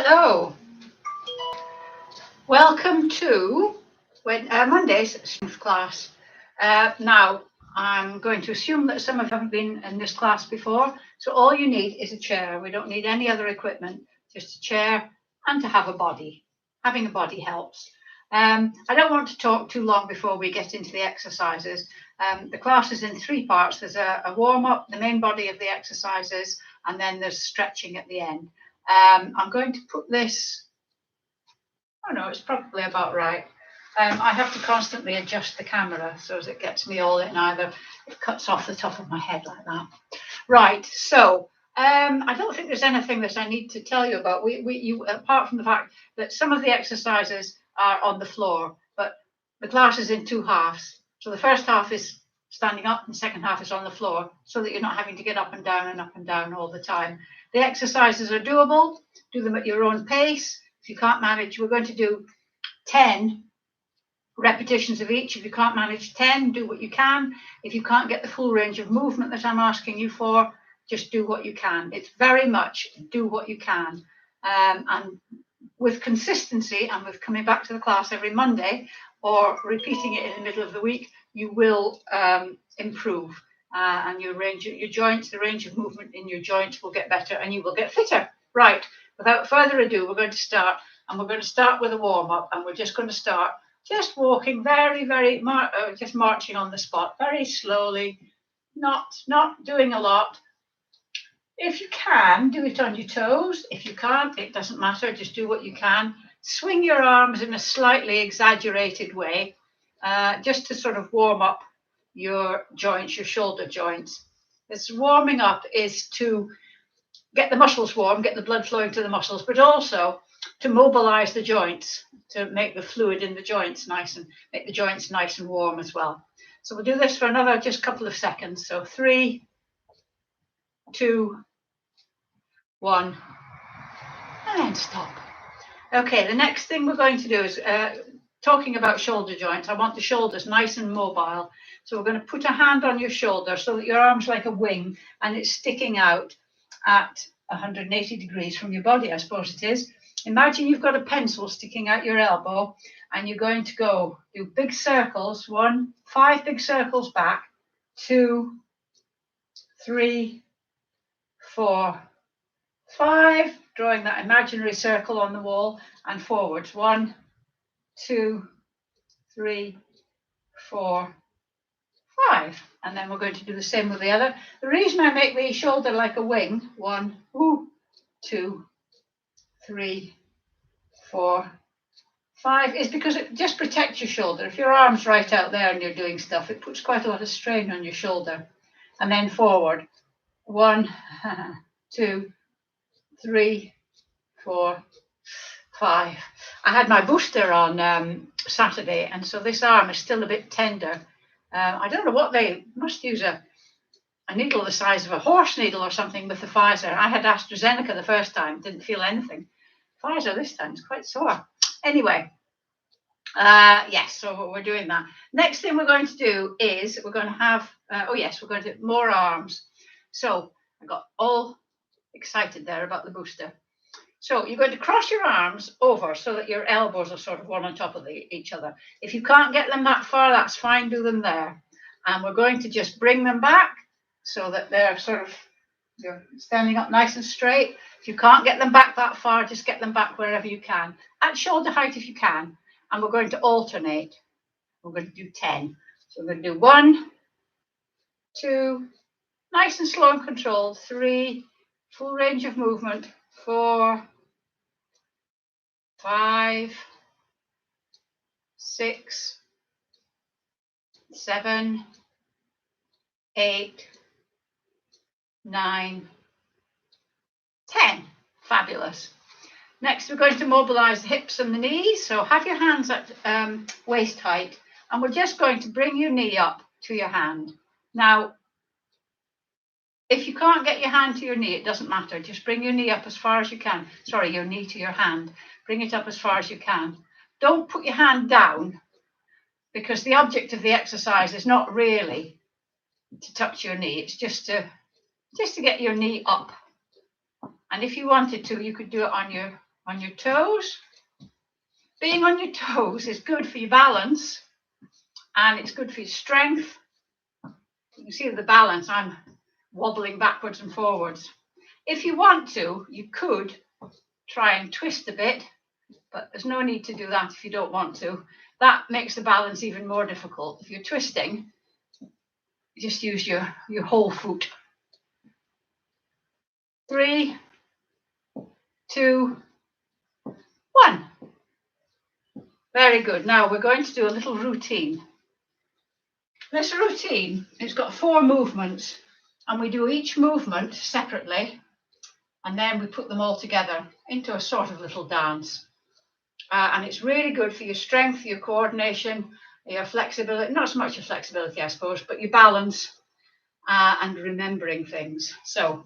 Hello, welcome to Monday's strength class. Now, I'm going to assume that some of you haven't been in this class before, so all you need is a chair. We don't need any other equipment, just a chair and to have a body. Having a body helps. I don't want to talk too long before we get into the exercises. The class is in three parts. There's a warm-up, the main body of the exercises, and then there's stretching at the end. I'm going to put this. Oh no, it's probably about right. I have to constantly adjust the camera so as it gets me all in either. It cuts off the top of my head like that. Right, so I don't think there's anything that I need to tell you about. You apart from the fact that some of the exercises are on the floor, but the class is in two halves. So the first half is standing up and the second half is on the floor so that you're not having to get up and down all the time. The exercises are doable. Do them at your own pace. If you can't manage, we're going to do 10 repetitions of each. If you can't manage 10, do what you can. If you can't get the full range of movement that I'm asking you for, just do what you can. It's very much do what you can. And with consistency and with coming back to the class every Monday or repeating it in the middle of the week, you will improve. And your joints, the range of movement in your joints will get better and you will get fitter. Right. Without further ado, we're going to start, and we're going to start with a warm-up, and we're just going to start just walking just marching on the spot, very slowly, not doing a lot. If you can, do it on your toes. If you can't, it doesn't matter, just do what you can. Swing your arms in a slightly exaggerated way, just to sort of warm up your joints, your shoulder joints. This warming up is to get the muscles warm, get the blood flowing to the muscles, but also to mobilize the joints, to make the fluid in the joints nice and make the joints nice and warm as well. So we'll do this for another just couple of seconds. So 3, 2, 1, and then stop. Okay, the next thing we're going to do is talking about shoulder joints. I want the shoulders nice and mobile. So we're going to put a hand on your shoulder so that your arm's like a wing and it's sticking out at 180 degrees from your body, I suppose it is. Imagine you've got a pencil sticking out your elbow and you're going to go do big circles. 5 big circles back, 2, 3, 4, 5, drawing that imaginary circle on the wall and forwards. 1, 2, 3, 4, 5. And then we're going to do the same with the other. The reason I make the shoulder like a wing, 1, 2, 3, 4, 5, is because it just protects your shoulder. If your arm's right out there and you're doing stuff, it puts quite a lot of strain on your shoulder. And then forward. 1, 2, 3, 4, 5. I had my booster on Saturday, and so this arm is still a bit tender. I don't know what they must use a needle the size of a horse needle or something with the Pfizer. I had AstraZeneca the first time, didn't feel anything. Pfizer this time is quite sore. Anyway, yes, so we're doing that. Next thing we're going to do is we're going to have, we're going to do more arms. So I got all excited there about the booster. So you're going to cross your arms over so that your elbows are sort of one on top of each other. If you can't get them that far, that's fine, do them there. And we're going to just bring them back so that they're you're standing up nice and straight. If you can't get them back that far, just get them back wherever you can, at shoulder height if you can. And we're going to alternate. We're going to do 10. So we're going to do 1, 2, nice and slow and controlled, 3, full range of movement, 4, 5, 6, 7, 8, 9, 10. Fabulous. Next, we're going to mobilize the hips and the knees. So have your hands at waist height, and we're just going to bring your knee up to your hand. Now, if you can't get your hand to your knee, it doesn't matter. Just bring your knee up as far as you can. Sorry, your knee to your hand. Bring it up as far as you can. Don't put your hand down, because the object of the exercise is not really to touch your knee. It's just to get your knee up. And if you wanted to, you could do it on on your toes. Being on your toes is good for your balance and it's good for your strength. You can see the balance, I'm wobbling backwards and forwards. If you want to, you could try and twist a bit, but there's no need to do that if you don't want to. That makes the balance even more difficult. If you're twisting, you just use your whole foot. 3, 2, 1. Very good. Now we're going to do a little routine. This routine has got 4 movements, and we do each movement separately, and then we put them all together into a sort of little dance. And it's really good for your strength, your coordination, your flexibility, not so much your flexibility, I suppose, but your balance and remembering things. So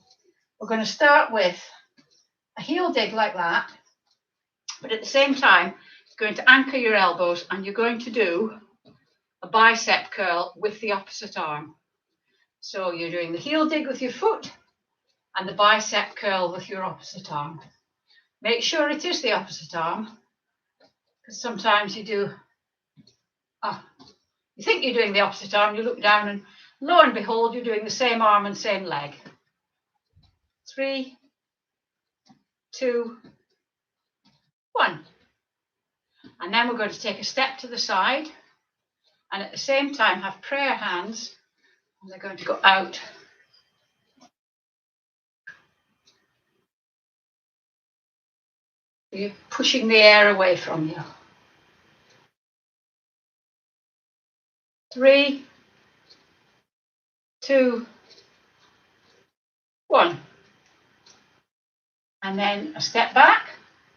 we're going to start with a heel dig like that, but at the same time, you're going to anchor your elbows and you're going to do a bicep curl with the opposite arm. So you're doing the heel dig with your foot and the bicep curl with your opposite arm. Make sure it is the opposite arm, because sometimes you do, you think you're doing the opposite arm, you look down and lo and behold, you're doing the same arm and same leg. 3, 2, 1. And then we're going to take a step to the side and at the same time have prayer hands, and they're going to go out. You're pushing the air away from you. 3, 2, 1. And then a step back.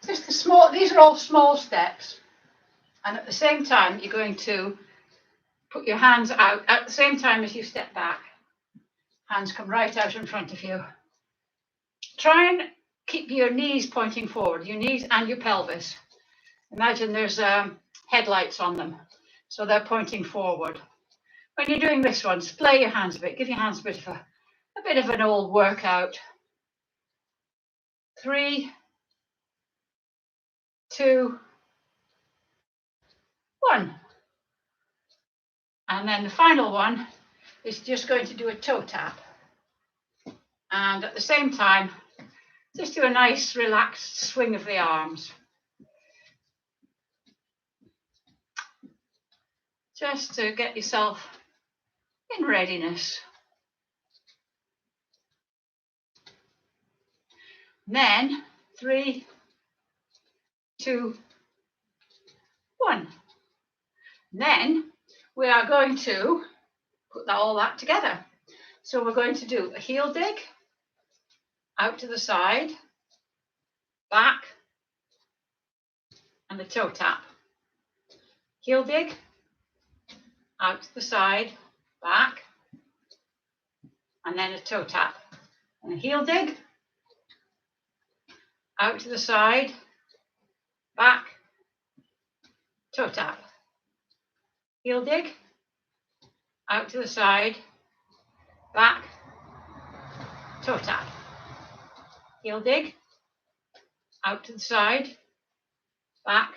Just a small, these are all small steps. And at the same time, you're going to put your hands out at the same time as you step back. Hands come right out in front of you. Try and keep your knees pointing forward, your knees and your pelvis. Imagine there's headlights on them, so they're pointing forward. When you're doing this one, splay your hands a bit, give your hands a bit of an old workout. 3, 2, 1. And then the final one is just going to do a toe tap. And at the same time, just do a nice relaxed swing of the arms. Just to get yourself in readiness. Then 3, 2, 1. Then we are going to put all that together. So we're going to do a heel dig, out to the side, back, and a toe tap. Heel dig, out to the side, back, and then a toe tap. And a heel dig, out to the side, back, toe tap. Heel dig, out to the side, back, toe tap. Heel dig, out to the side, back,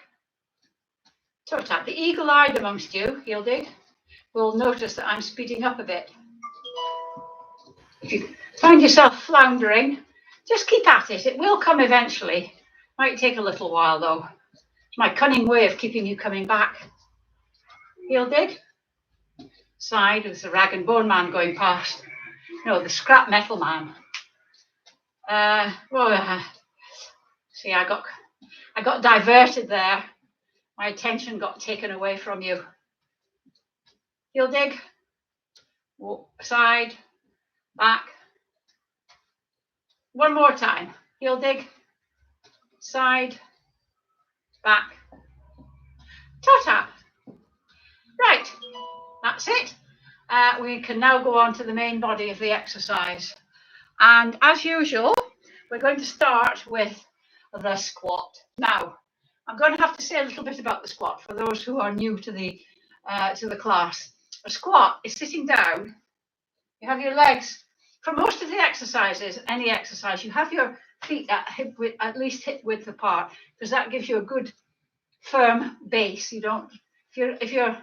toe tap. The eagle-eyed amongst you, heel dig, will notice that I'm speeding up a bit. If you find yourself floundering, just keep at it. It will come eventually. Might take a little while though. It's my cunning way of keeping you coming back. Heel dig, side, there's a rag and bone man going past. No, the scrap metal man. See, I got diverted there. My attention got taken away from you. Heel dig, side, back. One more time. Heel dig, side, back, toe tap. Right, that's it. We can now go on to the main body of the exercise. And as usual, we're going to start with the squat. Now, I'm going to have to say a little bit about the squat for those who are new to the class. A squat is sitting down. You have your legs, for most of the exercises, any exercise, you have your feet at hip width, at least hip width apart, because that gives you a good firm base. You don't, if your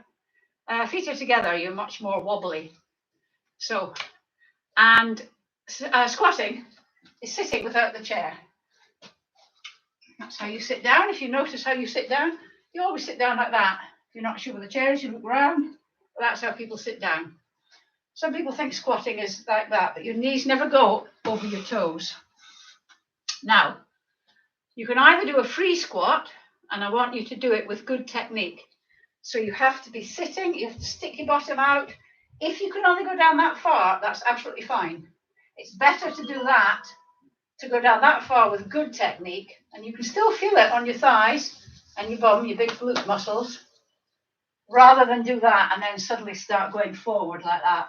feet are together, you're much more wobbly. So, and squatting is sitting without the chair. That's how you sit down. If you notice how you sit down, you always sit down like that. If you're not sure where the chair is, you look around. That's how people sit down. Some people think squatting is like that, but your knees never go over your toes. Now, you can either do a free squat, and I want you to do it with good technique. So you have to be sitting, you have to stick your bottom out. If you can only go down that far, that's absolutely fine. It's better to do that, to go down that far with good technique, and you can still feel it on your thighs and your bum, your big glute muscles, rather than do that and then suddenly start going forward like that.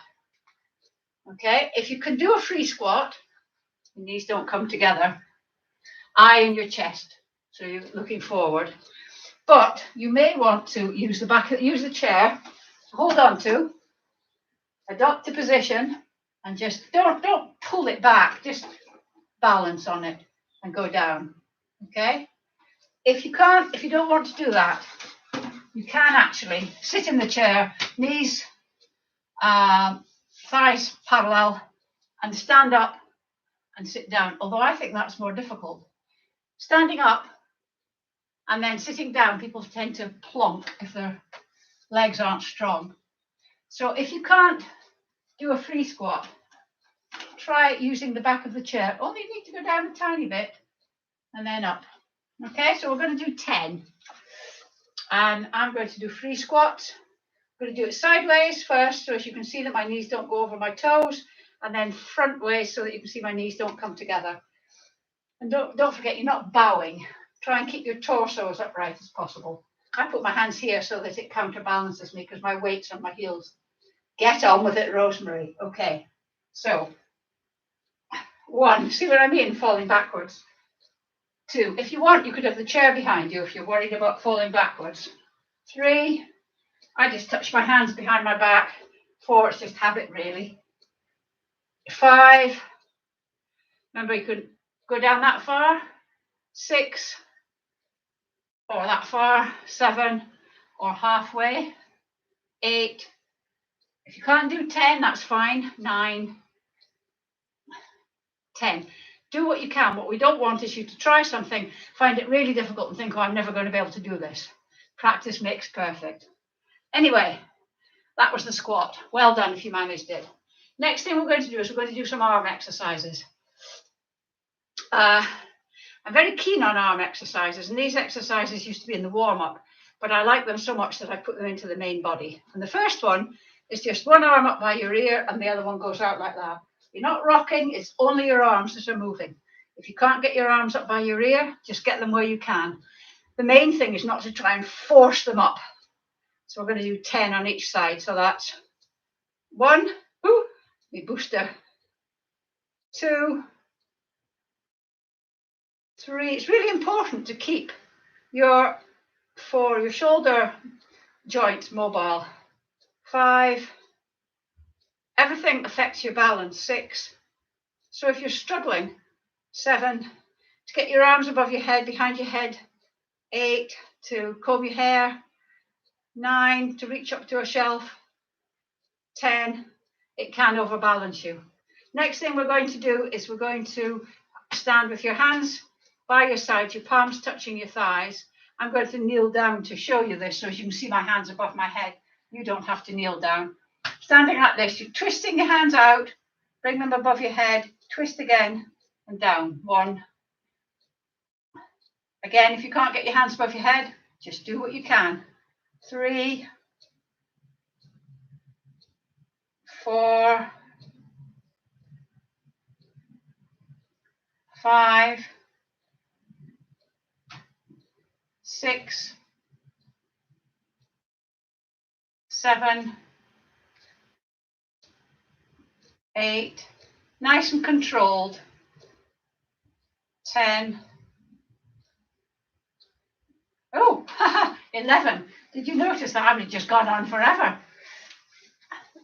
Okay, if you can do a free squat, your knees don't come together, eye in your chest, so you're looking forward. But you may want to use the chair to hold on to, adopt a position, and just don't pull it back, just balance on it and go down. Okay? If you don't want to do that, you can actually sit in the chair, knees, thighs parallel, and stand up and sit down. Although I think that's more difficult. Standing up and then sitting down, people tend to plonk if their legs aren't strong. So if you can't do a free squat, try using the back of the chair. Only need to go down a tiny bit and then up. Okay, so we're going to do 10. And I'm going to do free squats. I'm going to do it sideways first, so as you can see that my knees don't go over my toes, and then front ways so that you can see my knees don't come together. And don't forget, you're not bowing. Try and keep your torso as upright as possible. I put my hands here so that it counterbalances me because my weight's on my heels. Get on with it, Rosemary. Okay, so 1, see what I mean, falling backwards. 2, if you want, you could have the chair behind you if you're worried about falling backwards. 3, I just touch my hands behind my back. 4, it's just habit really. 5, remember you could go down that far. 6, or that far. 7, or halfway. 8, if you can't do 10, that's fine. 9, 10. Do what you can. What we don't want is you to try something, find it really difficult and think, oh, I'm never going to be able to do this. Practice makes perfect. Anyway, that was the squat. Well done if you managed it. Next thing we're going to do is we're going to do some arm exercises. I'm very keen on arm exercises, and these exercises used to be in the warm-up, but I like them so much that I put them into the main body. And the first one is just one arm up by your ear and the other one goes out like that. You're not rocking, it's only your arms that are moving. If you can't get your arms up by your ear, just get them where you can. The main thing is not to try and force them up. So we're going to do 10 on each side. So that's 1, my booster. 2, 3. It's really important to keep your shoulder joints mobile. 5. Everything affects your balance. 6. So if you're struggling, 7, to get your arms above your head, behind your head. 8, to comb your hair. 9, to reach up to a shelf. 10, it can overbalance you. Next thing we're going to do is we're going to stand with your hands by your side, your palms touching your thighs. I'm going to kneel down to show you this so as you can see my hands above my head. You don't have to kneel down. Standing like this, you're twisting your hands out, bring them above your head, twist again and down. 1. Again, if you can't get your hands above your head, just do what you can. 3, 4, 5, 6, 7, 8, nice and controlled. 10. Oh, 11. Did you notice that I've just gone on forever?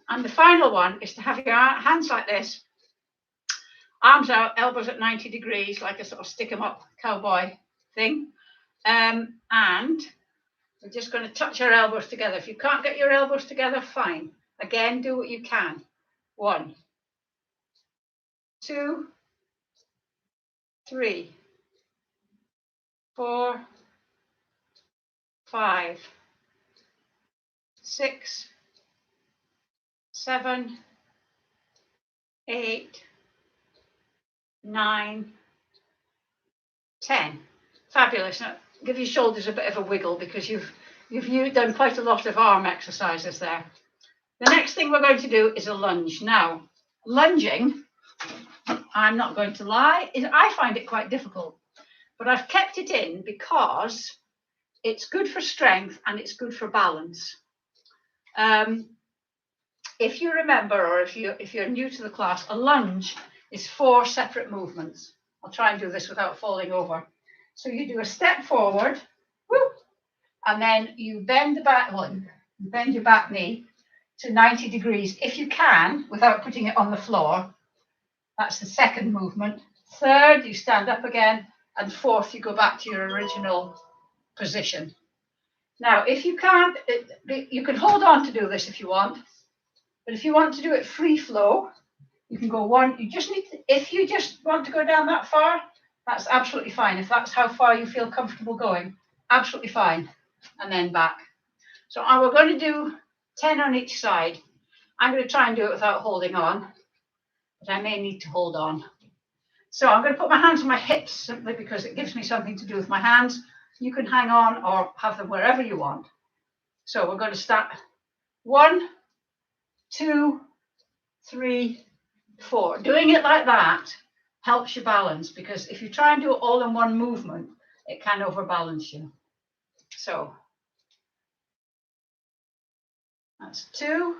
And the final one is to have your hands like this Arms out, elbows at 90 degrees, like a sort of stick 'em up cowboy thing. And we're just going to touch our elbows together. If you can't get your elbows together, fine. Again, do what you can. 1, 2, 3, 4, 5, 6, 7, 8, 9, 10. Fabulous. Now, give your shoulders a bit of a wiggle because you've done quite a lot of arm exercises there. The next thing we're going to do is a lunge. Now, lunging, I'm not going to lie, I find it quite difficult, but I've kept it in because it's good for strength and it's good for balance. If you remember, or if you're new to the class, a lunge is 4 separate movements. I'll try and do this without falling over. So you do a step forward, whoop, and then you bend bend your back knee to 90 degrees if you can, without putting it on the floor. That's the second movement. Third, you stand up again, and fourth, you go back to your original position. Now, if you can't, you can hold on to do this if you want, but if you want to do it free flow, you can go 1. If you just want to go down that far, that's absolutely fine. If that's how far you feel comfortable going, absolutely fine. And then back. So we're going to do 10 on each side. I'm going to try and do it without holding on, but I may need to hold on. So I'm going to put my hands on my hips simply because it gives me something to do with my hands. You can hang on or have them wherever you want. So we're going to start 1, 2, 3, 4. Doing it like that helps you balance, because if you try and do it all in one movement, it can overbalance you. So that's 2,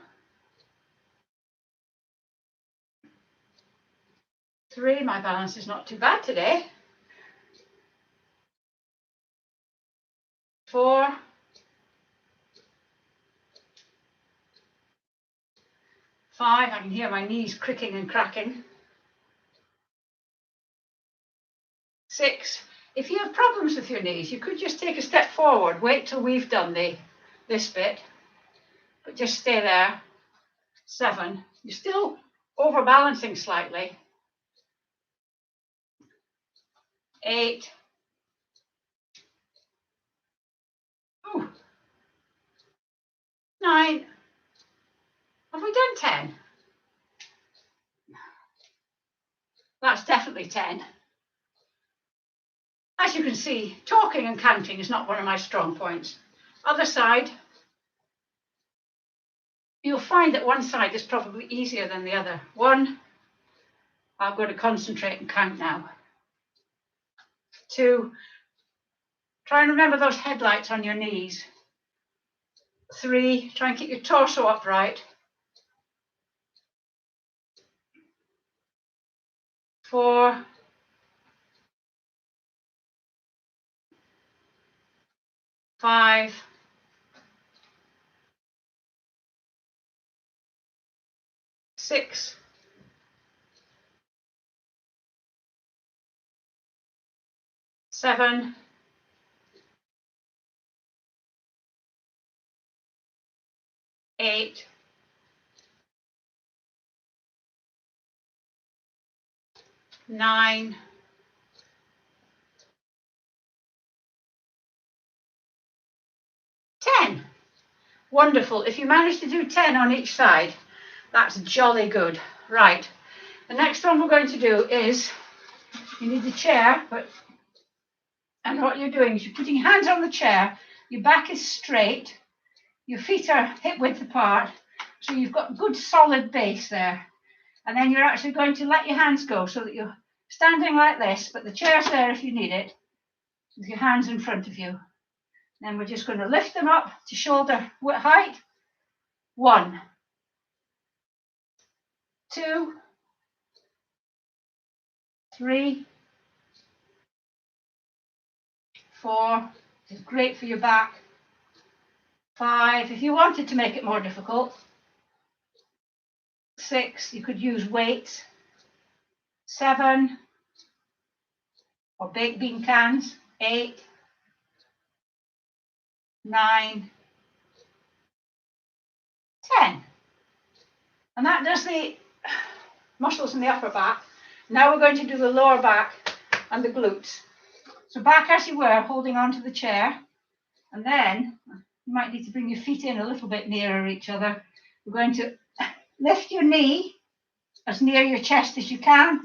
3. My balance is not too bad today. 4, 5. I can hear my knees cricking and cracking. 6. If you have problems with your knees, you could just take a step forward. Wait till we've done this bit, but just stay there. 7. You're still overbalancing slightly. 8. Ooh. 9. Have we done 10? That's definitely 10. As you can see, talking and counting is not one of my strong points. Other side, you'll find that one side is probably easier than the other. 1, I'm going to concentrate and count now. 2, try and remember those headlights on your knees. 3, try and keep your torso upright. 4, 5, 6, 7, 8, 9, 10. Wonderful. If you manage to do 10 on each side, that's jolly good. Right. The next one we're going to do is, you need the chair, and what you're doing is you're putting your hands on the chair, your back is straight, your feet are hip width apart, so you've got good solid base there. And then you're actually going to let your hands go so that you're standing like this, but the chair's there if you need it, with your hands in front of you. Then we're just going to lift them up to shoulder height. 1, 2, 3, 4. It's great for your back. 5, if you wanted to make it more difficult. 6, you could use weights. 7, or baked bean cans, 8, 9, 10. And that does the muscles in the upper back. Now we're going to do the lower back and the glutes. So back as you were, holding onto the chair, and then you might need to bring your feet in a little bit nearer each other. We're going to lift your knee as near your chest as you can,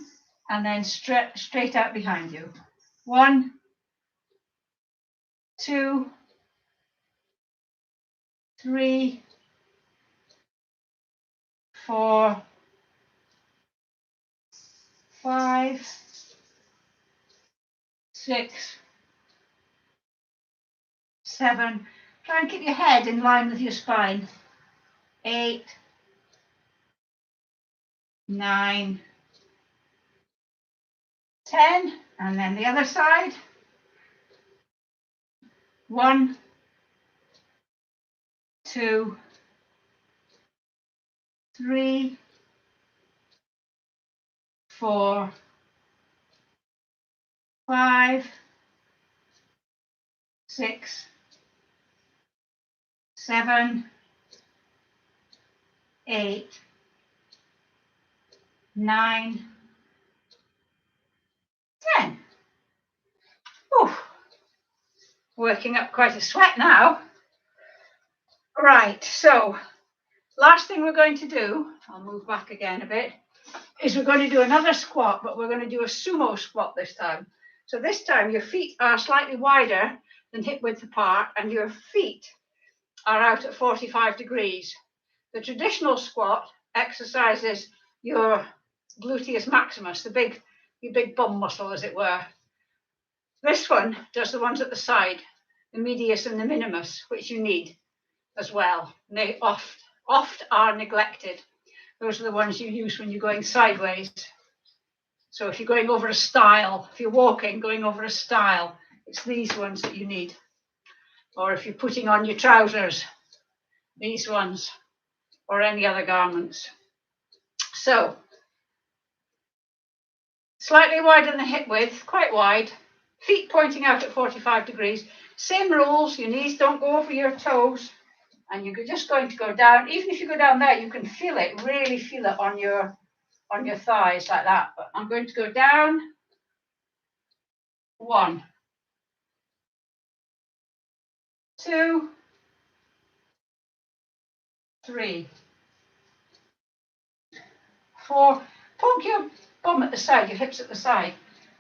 and then straight out behind you. 1, 2, 3, 4, 5, 6, 7. Try and keep your head in line with your spine. 8, 9, 10. And then the other side. 1, 2, 3, 4, 5, 6, 7, 8, 9, 10. Ooh, working up quite a sweat now. Right, so last thing we're going to do, I'll move back again a bit, is we're going to do another squat, but we're going to do a sumo squat this time. So this time your feet are slightly wider than hip width apart, and your feet are out at 45 degrees. The traditional squat exercises your gluteus maximus, your big bum muscle, as it were. This one does the ones at the side, the medius and the minimus, which you need as well. And they oft are neglected. Those are the ones you use when you're going sideways. So if you're going over a stile, if you're walking, going over a stile, it's these ones that you need. Or if you're putting on your trousers, these ones, or any other garments. So, slightly wider than hip width, quite wide, feet pointing out at 45 degrees. Same rules, your knees don't go over your toes, and you're just going to go down. Even if you go down there, you can feel it, really feel it on your thighs like that. But I'm going to go down. 1, 2, 3, 4. Poke your bum at the side, your hips at the side.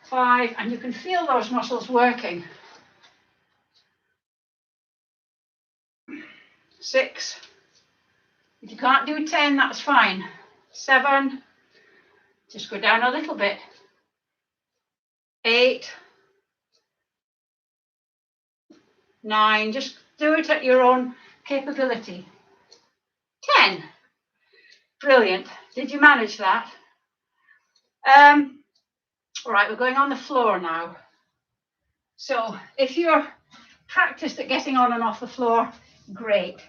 5, and you can feel those muscles working. 6. If you can't do 10, that's fine. 7. Just go down a little bit. 8, 9. Just do it at your own capability. 10. Brilliant. Did you manage that? All right, we're going on the floor now. So if you're practiced at getting on and off the floor, great.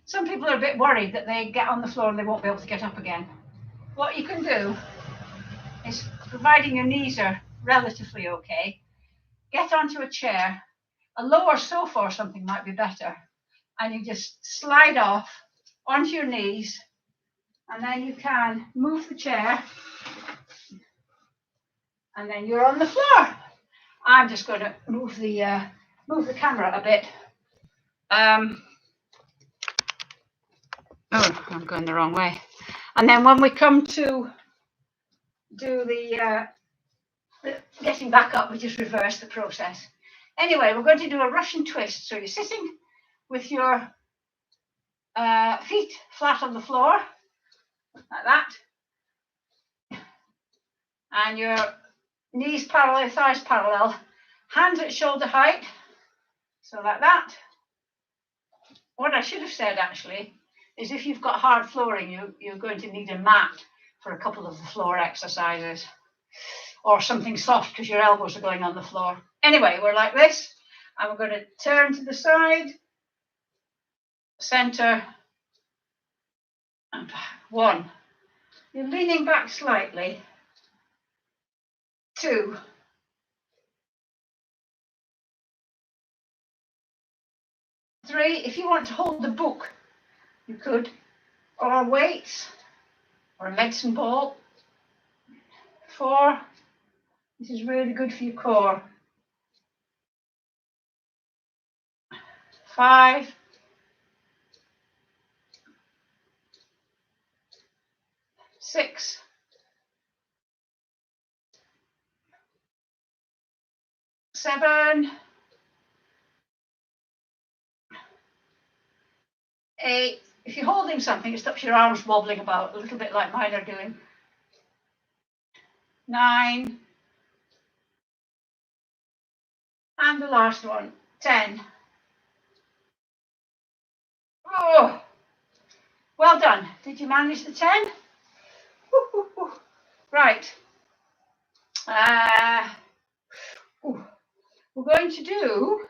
Some people are a bit worried that they get on the floor and they won't be able to get up again. What you can do is, providing your knees are relatively okay, get onto a chair. A lower sofa or something might be better. And you just slide off onto your knees, and then you can move the chair, and then you're on the floor. I'm just going to move the camera a bit. Oh, I'm going the wrong way. And then when we come to do the getting back up, we just reverse the process. Anyway, we're going to do a Russian twist. So you're sitting with your feet flat on the floor, like that. And your knees parallel, thighs parallel, hands at shoulder height. So like that. What I should have said actually is, if you've got hard flooring, you're going to need a mat for a couple of the floor exercises, or something soft because your elbows are going on the floor. Anyway, we're like this, and we're going to turn to the side, center, and back. 1. You're leaning back slightly. 2, 3. If you want to hold the book, you could, or weights, or a medicine ball. 4. This is really good for your core. 5. 6. 7. 8. If you're holding something, it stops your arms wobbling about, a little bit like mine are doing. 9. And the last one, 10. Oh, well done. Did you manage the 10? Right. We're going to do,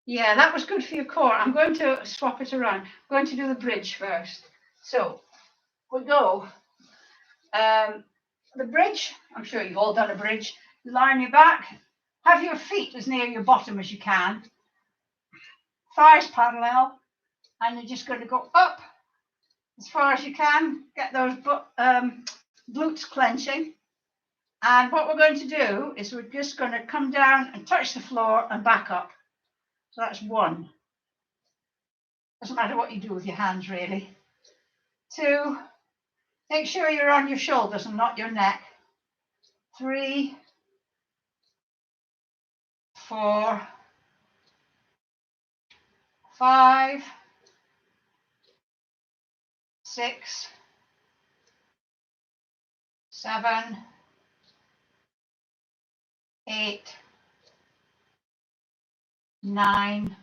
yeah, that was good for your core. I'm going to swap it around. I'm going to do the bridge first. So we go, the bridge, I'm sure you've all done a bridge. You lie on your back, have your feet as near your bottom as you can, thighs parallel, and you're just going to go up as far as you can, get those glutes clenching. And what we're going to do is we're just going to come down and touch the floor and back up. So that's 1. Doesn't matter what you do with your hands, really. 2, make sure you're on your shoulders and not your neck. 3, 4, 5, 6, 7, 8, 9,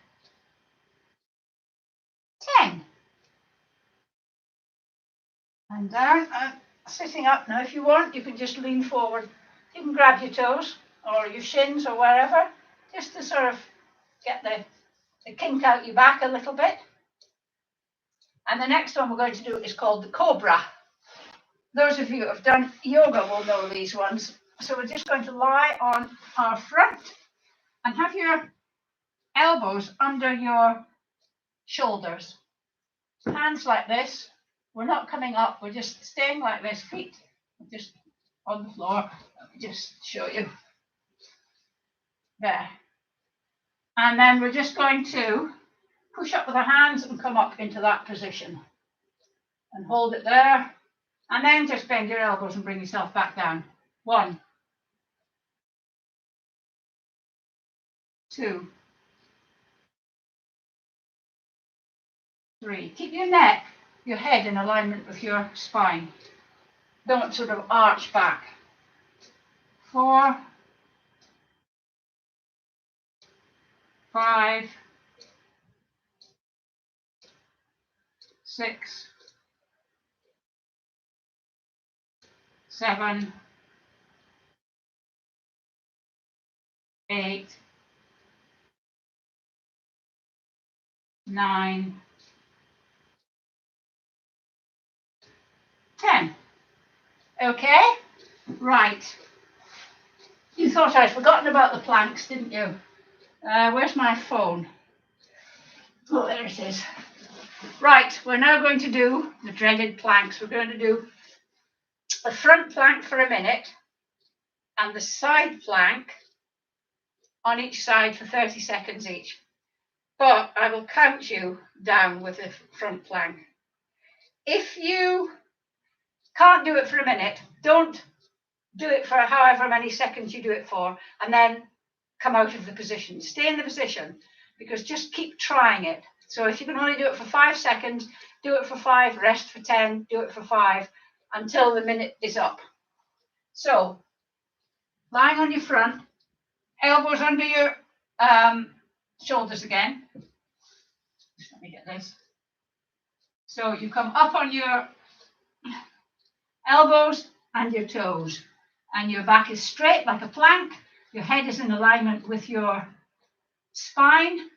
10. And down and sitting up. Now, if you want, you can just lean forward. You can grab your toes or your shins or wherever, just to sort of get the kink out your back a little bit. And the next one we're going to do is called the Cobra. Those of you who have done yoga will know these ones. So we're just going to lie on our front and have your elbows under your shoulders. Hands like this. We're not coming up, we're just staying like this, feet just on the floor. Let me just show you. There. And then we're just going to push up with our hands and come up into that position. And hold it there. And then just bend your elbows and bring yourself back down. 1, 2, 3. Keep your neck, your head in alignment with your spine. Don't sort of arch back. 4, 5, 6, 7, 8, 9, 10. Okay, right. You thought I'd forgotten about the planks, didn't you? Where's my phone? Oh, there it is. Right, we're now going to do the dreaded planks. We're going to do the front plank for a minute and the side plank on each side for 30 seconds each. But I will count you down with the front plank. If you can't do it for a minute, don't do it for however many seconds you do it for, and then come out of the position. Stay in the position, because just keep trying it. So if you can only do it for 5 seconds, do it for 5, rest for 10, do it for 5, until the minute is up. So, lying on your front, elbows under your shoulders again. Let me get this. So you come up on your elbows and your toes, and your back is straight like a plank. Your head is in alignment with your spine,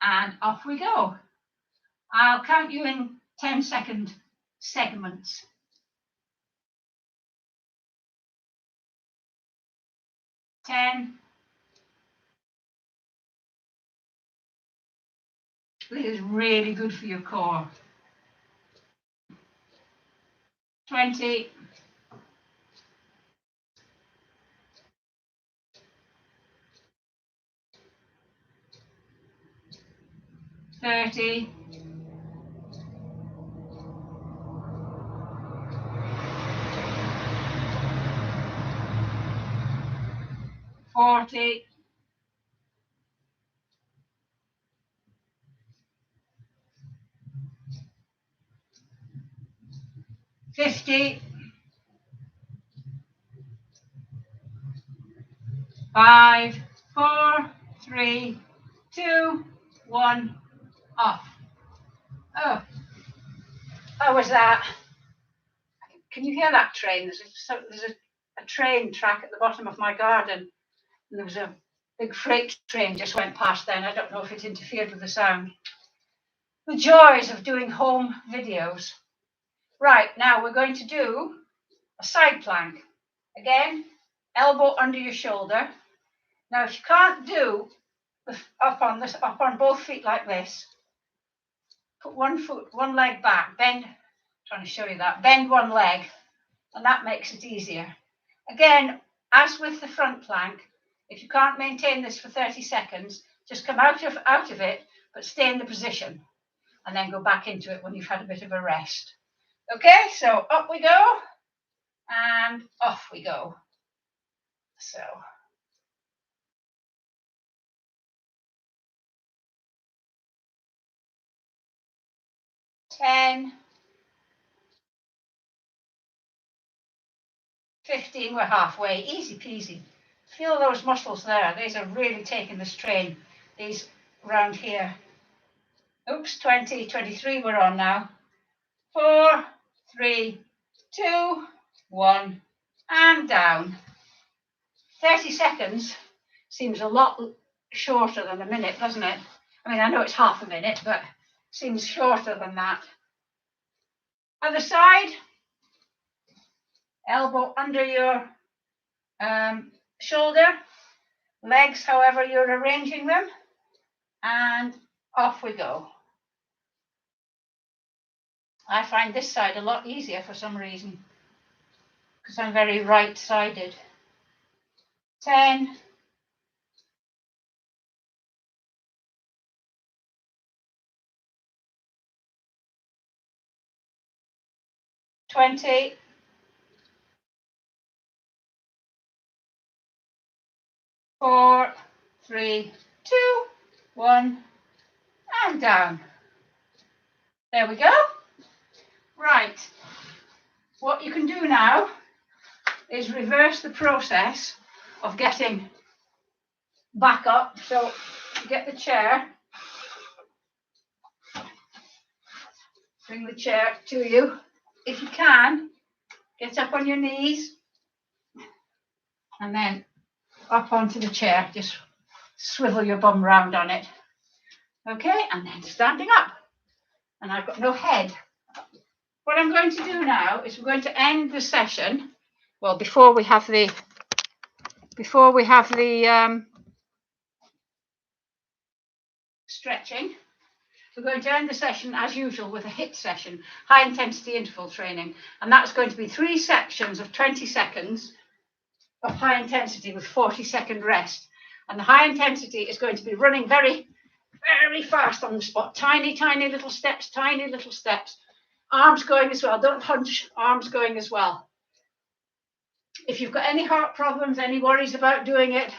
and off we go. I'll count you in 10-second segments. 10. This is really good for your core. 20. 30. 40. 50. 5, 4, 3, 2, 1, off. Oh, how was that? Can you hear that train? There's a train track at the bottom of my garden. And there was a big freight train just went past then. I don't know if it interfered with the sound. The joys of doing home videos. Right, now we're going to do a side plank. Again, elbow under your shoulder. Now, if you can't do up on both feet like this, put one leg back, bend, trying to show you that, bend one leg, and that makes it easier. Again, as with the front plank, if you can't maintain this for 30 seconds, just come out of it, but stay in the position, and then go back into it when you've had a bit of a rest. Okay, so up we go, and off we go. So. 10, 15, we're halfway, easy peasy. Feel those muscles there, these are really taking the strain, these around here. Oops, 20, 23 we're on now. 4, 3, 2, 1, and down. 30 seconds seems a lot shorter than a minute, doesn't it? I mean, I know it's half a minute, but seems shorter than that. Other side, elbow under your shoulder, legs however you're arranging them, and off we go. I find this side a lot easier for some reason, because I'm very right-sided. 10, 20, 4, 3, 2, 1, and down. There we go. Right, what you can do now is reverse the process of getting back up. So get the chair, bring the chair to you. If you can, get up on your knees and then up onto the chair. Just swivel your bum round on it. Okay, and then standing up. And I've got no head. What I'm going to do now is we're going to end the session. Well, before we have the stretching, we're going to end the session as usual with a HIIT session, high intensity interval training, and that's going to be 3 sections of 20 seconds of high intensity with 40-second rest. And the high intensity is going to be running very, very fast on the spot, tiny little steps, arms going as well, don't hunch, arms going as well. If you've got any heart problems, any worries about doing it,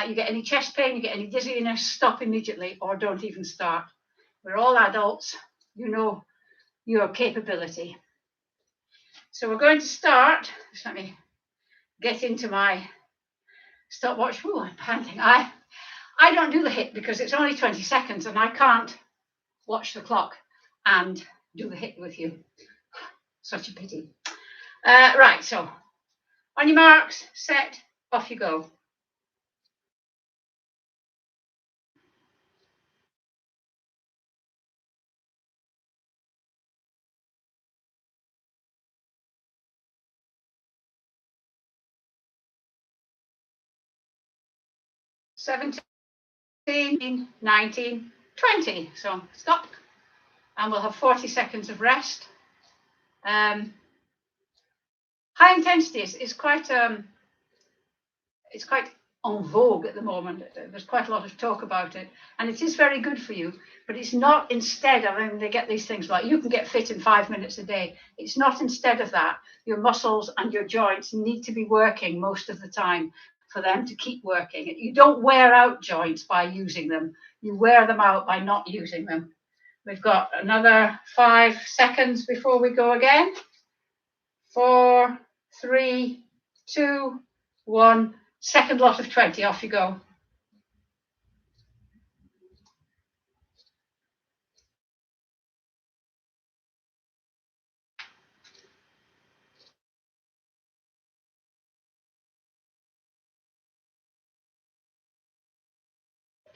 you get any chest pain, you get any dizziness, stop immediately or don't even start. We're all adults, you know your capability. So we're going to start, just let me get into my stopwatch. Ooh, I'm panting. I don't do the HIIT because it's only 20 seconds and I can't watch the clock and do the HIIT with you. Such a pity. Right, so on your marks, set, off you go. 17, 19, 20. So stop. And we'll have 40 seconds of rest. High intensity is quite it's quite en vogue at the moment. There's quite a lot of talk about it, and it is very good for you, but it's not instead of, I mean, they get these things like you can get fit in 5 minutes a day. It's not instead of that. Your muscles and your joints need to be working most of the time for them to keep working. You don't wear out joints by using them. You wear them out by not using them. We've got another 5 seconds before we go again. 4, 3, 2, 1. Second lot of 20, off you go.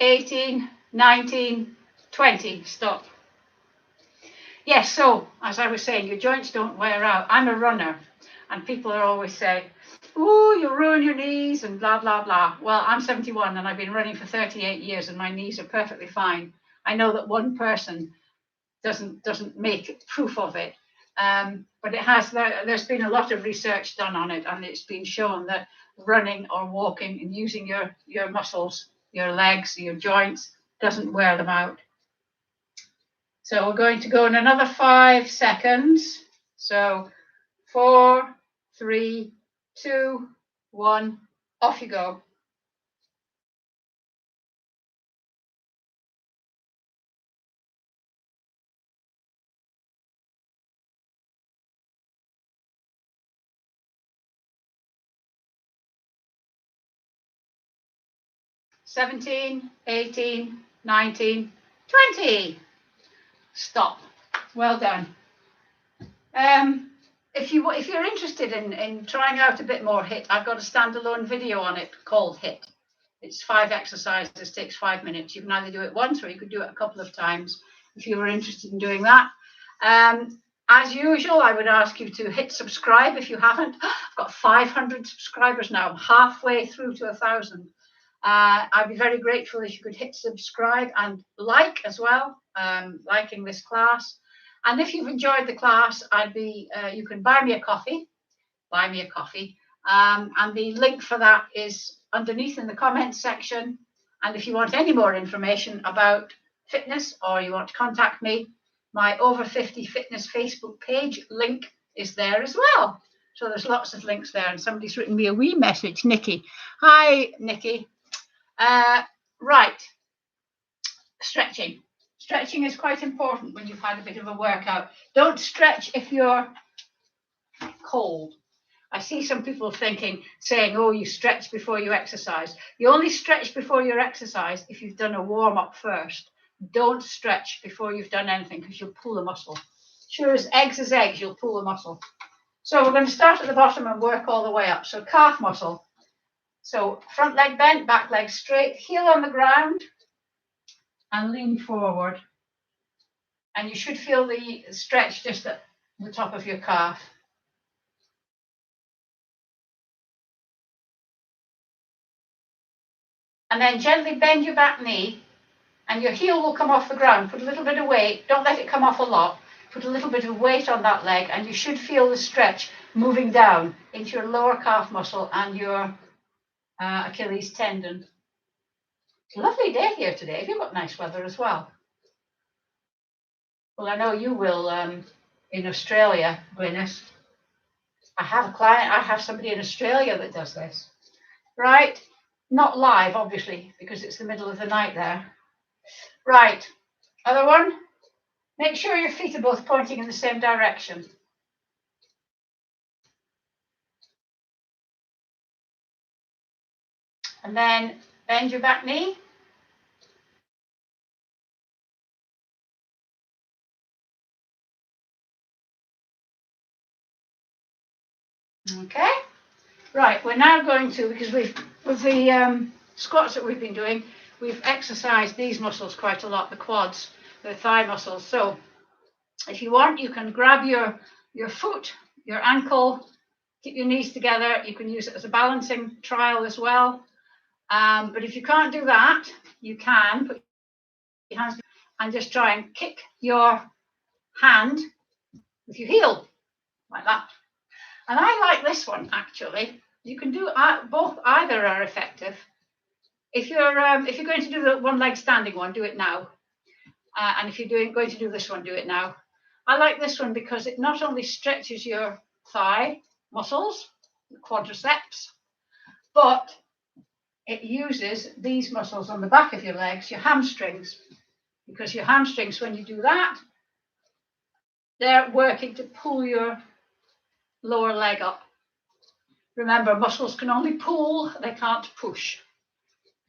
$18, $19, $20, stop. Yes, so as I was saying, your joints don't wear out. I'm a runner, and people are always saying, oh, you'll ruin your knees and blah, blah, blah. Well, I'm 71 and I've been running for 38 years and my knees are perfectly fine. I know that one person doesn't make proof of it, but it has. There's been a lot of research done on it, and it's been shown that running or walking and using your muscles, your legs, your joints, doesn't wear them out. So we're going to go in another 5 seconds. So 4, 3, 2, 1, off you go. $17, $18, $19, $20. Stop. Well done. If you're interested in trying out a bit more HIIT, I've got a standalone video on it called HIIT. It's 5 exercises, takes 5 minutes. You can either do it once or you could do it a couple of times if you were interested in doing that. As usual, I would ask you to hit subscribe if you haven't. I've got 500 subscribers now. I'm halfway through to 1,000. I'd be very grateful if you could hit subscribe and like as well, liking this class. And if you've enjoyed the class, you can buy me a coffee, and the link for that is underneath in the comments section. And if you want any more information about fitness or you want to contact me, my Over 50 Fitness Facebook page link is there as well. So there's lots of links there. And somebody's written me a wee message, Nikki. Hi, Nikki. Right, stretching. Stretching is quite important when you've had a bit of a workout. Don't stretch if you're cold. I see some people saying, oh, you stretch before you exercise. You only stretch before you exercise if you've done a warm-up first. Don't stretch before you've done anything because you'll pull the muscle. Sure as eggs, you'll pull the muscle. So we're going to start at the bottom and work all the way up. So calf muscle. So front leg bent, back leg straight, heel on the ground, and lean forward. And you should feel the stretch just at the top of your calf. And then gently bend your back knee, and your heel will come off the ground. Put a little bit of weight, don't let it come off a lot. Put a little bit of weight on that leg, and you should feel the stretch moving down into your lower calf muscle and your Achilles tendon. It's a lovely day here today. You've got nice weather as well. Well, I know you will in Australia, Gwyneth. I have somebody in Australia that does this. Right? Not live, obviously, because it's the middle of the night there. Right. Other one. Make sure your feet are both pointing in the same direction. And then bend your back knee. Okay. Right, we're now going to, because with the squats that we've been doing, we've exercised these muscles quite a lot, the quads, the thigh muscles. So if you want, you can grab your foot, your ankle, keep your knees together. You can use it as a balancing trial as well. But if you can't do that, you can put your hands and just try and kick your hand with your heel, like that. And I like this one, actually. You can do both, either are effective. If you're going to do the one leg standing one, do it now. And if you're going to do this one, do it now. I like this one because it not only stretches your thigh muscles, the quadriceps, but it uses these muscles on the back of your legs, your hamstrings, because your hamstrings, when you do that, they're working to pull your lower leg up. Remember, muscles can only pull, they can't push.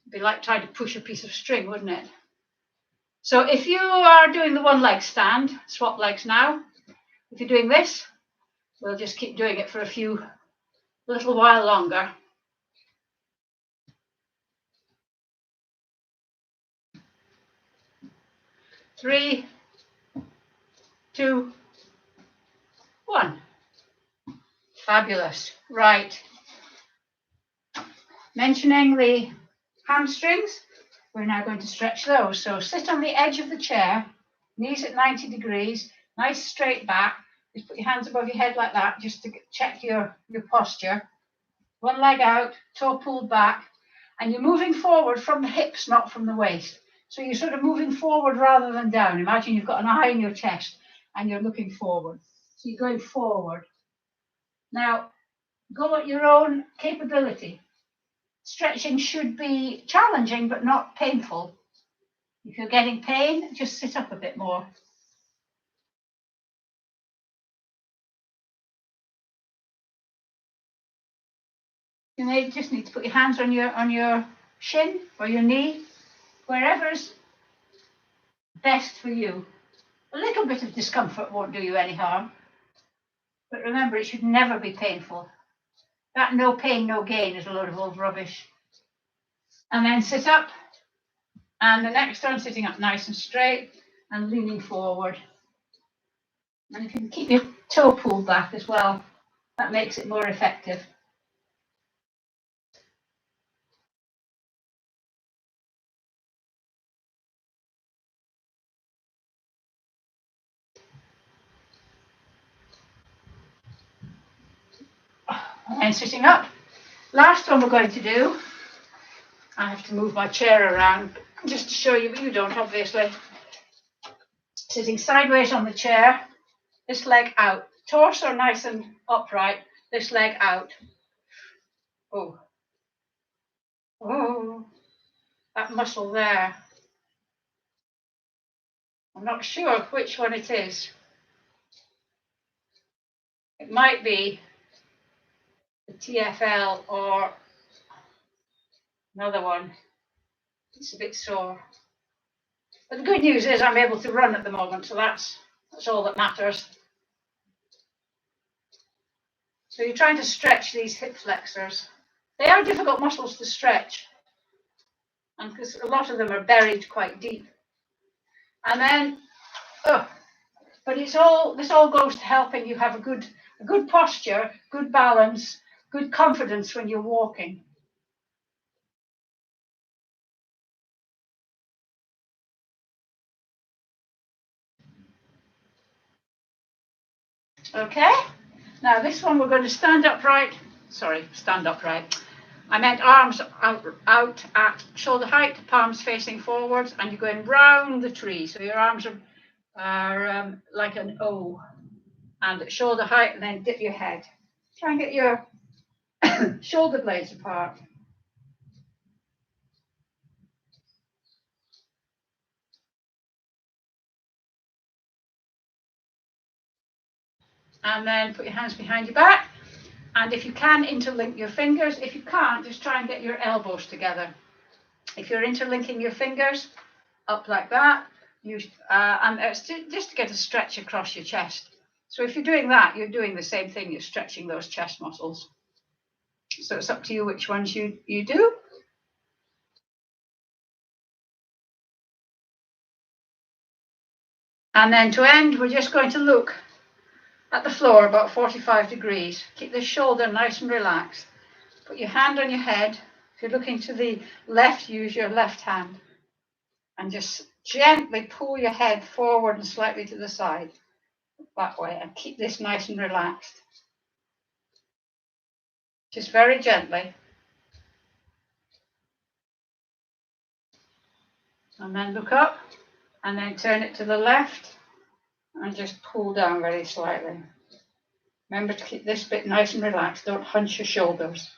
It'd be like trying to push a piece of string, wouldn't it? So if you are doing the one leg stand, swap legs now. If you're doing this, we'll just keep doing it for a little while longer. 3, 2, 1. Fabulous. Right. Mentioning the hamstrings, we're now going to stretch those. So sit on the edge of the chair, knees at 90 degrees, nice straight back. Just put your hands above your head like that, just to check your posture. One leg out, toe pulled back, and you're moving forward from the hips, not from the waist. So you're sort of moving forward rather than down. Imagine you've got an eye in your chest and you're looking forward. So you're going forward. Now, go at your own capability. Stretching should be challenging but not painful. If you're getting pain, just sit up a bit more. You may just need to put your hands on your shin or your knee, wherever's best for you. A little bit of discomfort won't do you any harm, but remember, it should never be painful. That no pain, no gain is a load of old rubbish. And then sit up, and the next one, sitting up nice and straight and leaning forward. And if you can keep your toe pulled back as well, that makes it more effective. And sitting up. Last one we're going to do, I have to move my chair around just to show you, but you don't obviously. Sitting sideways on the chair, this leg out, torso nice and upright, this leg out. Oh, that muscle there. I'm not sure which one it is. It might be the TFL or another one. It's a bit sore. But the good news is I'm able to run at the moment, so that's all that matters. So you're trying to stretch these hip flexors. They are difficult muscles to stretch, and because a lot of them are buried quite deep. And then, but this all goes to helping you have a good posture, good balance, good confidence when you're walking. Okay, now this one we're going to stand upright. Sorry, stand upright. I meant arms out at shoulder height, palms facing forwards, and you're going round the tree. So your arms are like an O, and at shoulder height, and then dip your head. Try and get your shoulder blades apart. And then put your hands behind your back. And if you can, interlink your fingers. If you can't, just try and get your elbows together. If you're interlinking your fingers up like that, and it's just to get a stretch across your chest. So if you're doing that, you're doing the same thing. You're stretching those chest muscles. So it's up to you which ones you do. And then to end, we're just going to look at the floor about 45 degrees. Keep the shoulder nice and relaxed. Put your hand on your head, If you're looking to the left, use your left hand and just gently pull your head forward and slightly to the side, that way, and keep this nice and relaxed. Just very gently. And then look up, and then turn it to the left, and just pull down very slightly. Remember to keep this bit nice and relaxed, don't hunch your shoulders.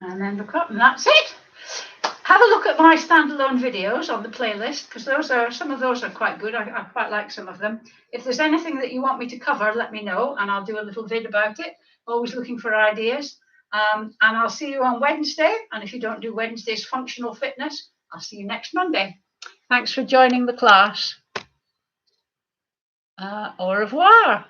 And then look up, and that's it. Have a look at my standalone videos on the playlist, because some of those are quite good. I quite like some of them. If there's anything that you want me to cover, let me know, and I'll do a little vid about it. Always looking for ideas. And I'll see you on Wednesday. And if you don't do Wednesday's functional fitness, I'll see you next Monday. Thanks for joining the class. Au revoir.